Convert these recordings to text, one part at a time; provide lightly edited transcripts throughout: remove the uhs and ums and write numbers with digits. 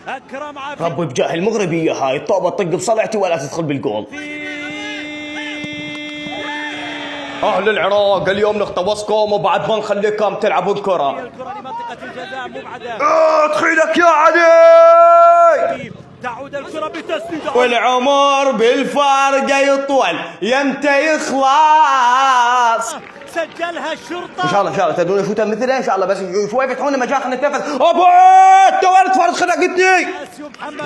أكرم عفيف. ربي بجاه المغربية هاي الطوبة تطق بصلعتي ولا تدخل بالجول. أهل العراق اليوم نختبصكم وبعد ما نخليكم تلعبوا الكرة. الكرة لمنطقة الجزاء مبعدة. ادخلك يا علي. تعود الكرة بتسديد والعمر بالفارقة يطول يمتى يخلص. سجلها الشرطة. ان شاء الله تدرون شو مثل ان شاء الله، بس شوي فتحونا مجال خلينا نتنفس. ابو توارد فرد خنقتني.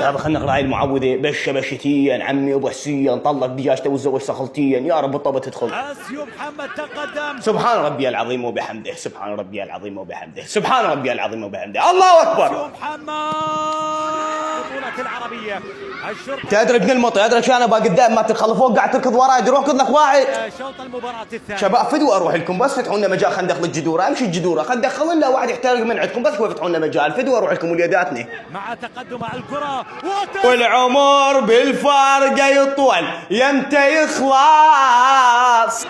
يا خلينا نقرا هاي المعوذه بشتيا عمي ابو حسين طلق دجاجته وتزوج صخلتيا يا رب الطبه تدخل. اسيو محمد تقدم. سبحان ربي العظيم وبحمده، سبحان ربي العظيم وبحمده، سبحان ربي العظيم وبحمده، الله اكبر. اسيو محمد بطولة العربية. الشرطة تدري ابن المطي ادري شو انا باقي قدام ما تدخل فوق قاعد تركض وراي روح خذ لك واحد. شوط المباراة الثانية. شباب فدوا اروح لكم بس فتحوا لنا مجال خلينا ندخل الجدوره، امشي الجدوره خلينا ندخل لنا واحد يحترق من عندكم بس شوي فتحوا لنا مجال فدوا اروح لكم وليداتنا. مع تقدم الكرة والعمر بالفارقة يطول يمتى يخلص.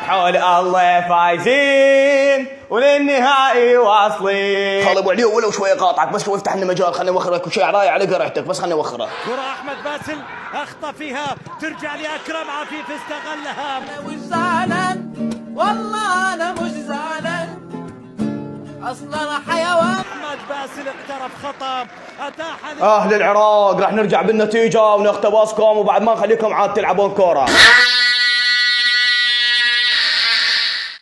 حول الله فايزين وللنهائي واصلين. خال ابو علي ولو شوي قاطعك بس شوي افتح لنا مجال خلينا نوخرك وشي عراي على قرعتك بس خلينا نوخره. كرة احمد باسل اخطا فيها ترجع لاكرم عفيف استغلها. انا مش زعلان والله انا مش زعلان اصلا حيوان. احمد باسل اقترب خطا اتاح اهل العراق راح نرجع بالنتيجة ونختبصكم وبعد ما نخليكم عاد تلعبون كورة.